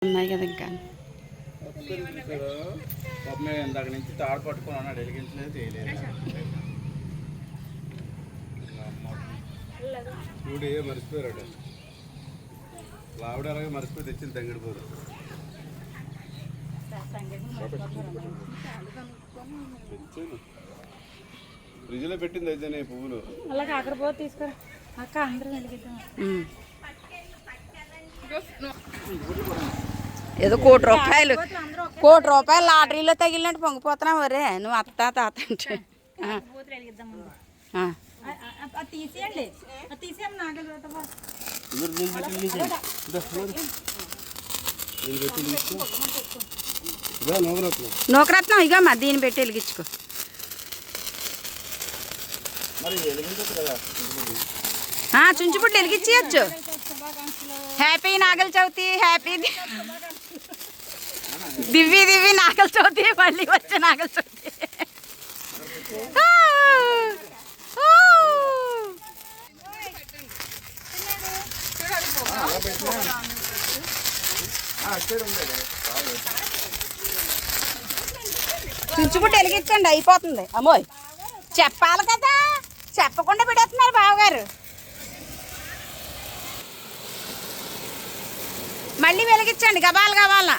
ఉన్నాయి కదా ఇంకా ఇందాక నుంచి తాడు పట్టుకున్నాడు వెలిగించలేదు చేయలేదు చూడు ఏ మర్చిపోయారట లావుడ అలాగే మర్చిపోయి తెచ్చింది తంగిడిపోరు ఫ్రిడ్జ్ లో పెట్టింది అయితే పువ్వులు అలా కాకరపోతే తీసుకురా అక్క అందరూ వెలిగిద్దాం ఏదో కోటి రూపాయలు లాటరీలో తగిలినట్టు పొంగిపోతున్నావు రే నువ్వు అత్త తాత అంటే తీసేయండి తీసేయం నూకరత్నం ఇగమ్మా దీన్ని పెట్టి వెలిగించుకో చుంచుపుట్టు వెలిగించచ్చు హ్యాపీ నాగల చవితి హ్యాపీ దివ్వి నాగల చవితి మళ్ళీ వచ్చే నాగల చవితి చుంచుపుట్టు వెలిగించండి అయిపోతుంది అమ్మోయ్ చెప్పాలి కదా చెప్పకుండా పెడేస్తున్నారు బావగారు మళ్ళీ వెలిగించండి గబాల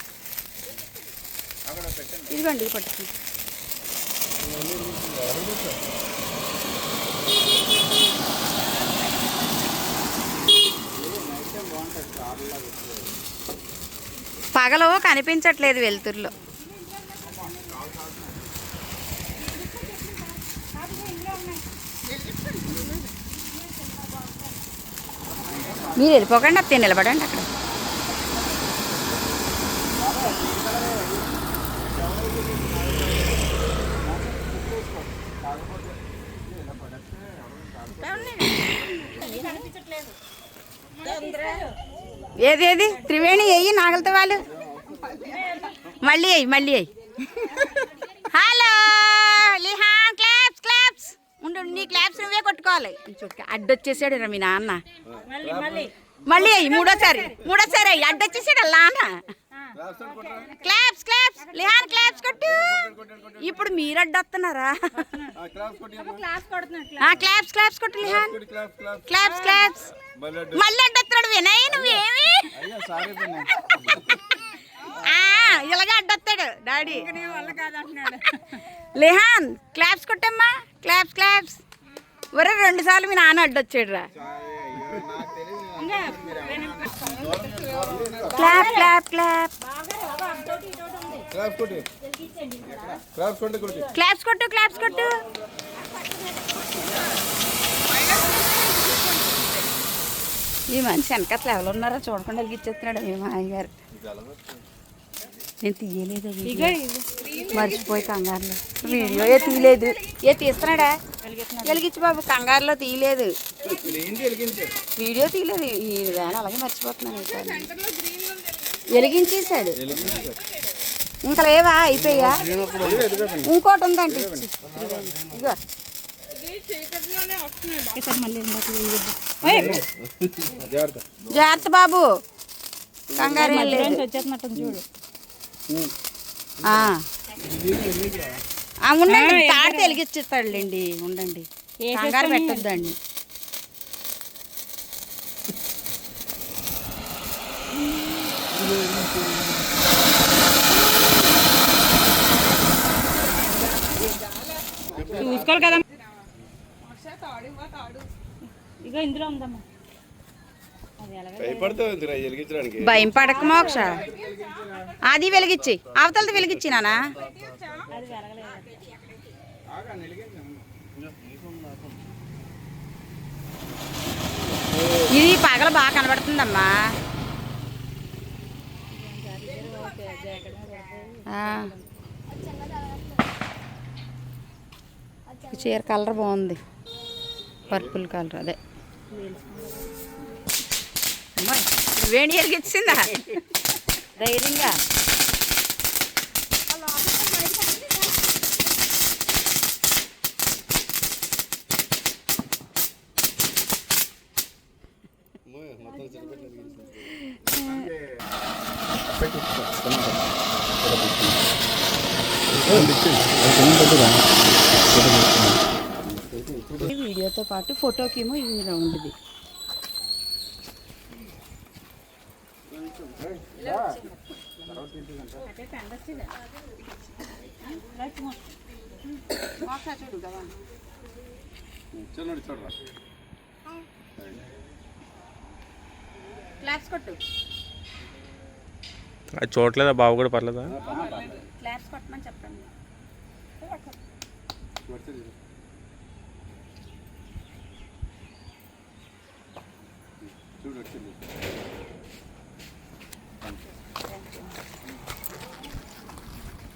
ఇదిగోండి పట్టుకుంది పగలు కనిపించట్లేదు వెలుతురులో మీరు వెళ్ళిపోకండి అప్పుడు నిలబడండి అక్కడ ఏది త్రివేణి వెయ్యి నాగలతో వాళ్ళు మళ్ళీ అయ్యి హలో లిహాన్ క్లాప్స్ ఉండు నీ క్లాప్స్ నువ్వే కొట్టుకోవాలి చూడక అడ్డొచ్చేసాడు రా మీ నాన్న మళ్ళీ అయ్యి మూడోసారి అయ్యి అడ్డొచ్చేసాడు నాన్న క్లాప్స్ లిహాన్ క్లాప్స్ కొట్టు ఇప్పుడు మీరు అడ్డొస్తున్నారా క్లాప్స్ కొట్టు లిహాన్ క్లాప్స్ మళ్ళీ అడ్డొస్తున్నాడు వినయ్ నువ్వేమి ఇలాగే అడ్డొస్తాడు డాడీ లిహాన్ క్లాప్స్ కొట్టమ్మా క్లాప్స్ ఒరే 2 సార్లు మీ నాన్న అడ్డొచ్చాడు రా క్లాప్స్ కొట్టు ఈ మనిషి వెనకట్లు ఎవరు ఉన్నారో చూడకుండా వెలిగించేస్తున్నాడు మీ మాయగారు నేను తీయలేదు మర్చిపోయి కంగారులో వీడియో తీయలేదు తీస్తున్నాడా వెలిగించు బాబు కంగారులో తీయలేదు వీడియో తీయలేదు ఈ వ్యాన్ అలాగే మర్చిపోతున్నాను వెలిగించేసాడు ఇంకా లేవా అయిపోయా ఇంకోటి ఉందండి ఇగో జాగ్రత్త బాబు కంగారు చూడు ఉండండి తాడితే వెలిగించేస్తాడులేండి ఉండండి కంగారు పెట్టద్దండి చూసుకోవాలి కదా ఇక ఇందులో ఉందమ్మా భయం పడక మోక్ష అది వెలిగించి అవతలది వెలిగించి నానా ఇది పగల బాగా కనబడుతుందమ్మా చీర కలర్ బాగుంది పర్పుల్ కలర్ అదే వేణి వెలిగించిందా ధైర్యంగా పెట్టి ఈ వీడియోతో పాటు ఫోటోకేమో ఇందులో ఉండేది. చూడరా క్లాప్స్ కొట్టు, అది చూడలేదా బాబు కూడా పర్లేదా? క్లాప్స్ కొట్టమని చెప్పండి. చూడు వచ్చింది.